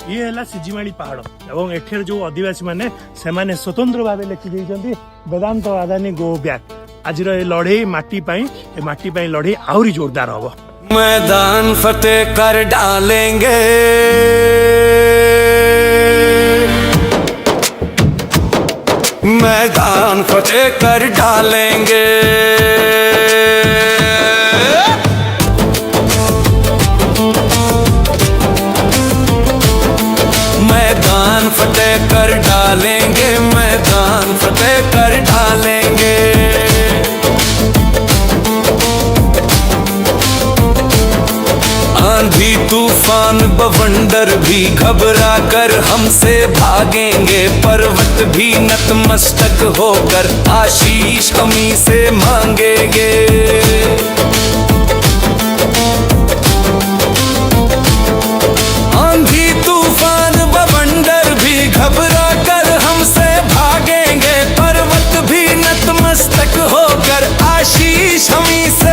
ये है सिजिमाली पहाड़ एवं एठेर जो आदिवासी माने से माने स्वतंत्र भाव लिखि देइछन्ती वेदांत अदानी गो बैक। आज लड़े माटी लड़े आउरी जोरदार हबो। मैदान फतेह कर डालेंगे, मैदान फतेह कर डालेंगे, मैदान फतेह कर डालेंगे, मैदान फतेह कर डालेंगे। आंधी तूफान बवंडर भी घबरा कर हमसे भागेंगे, पर्वत भी नतमस्तक होकर आशीष हमी से मांगेंगे। आंधी तूफान बवंडर भी घबरा कर हमसे भागेंगे, पर्वत भी नतमस्तक होकर आशीष हमी से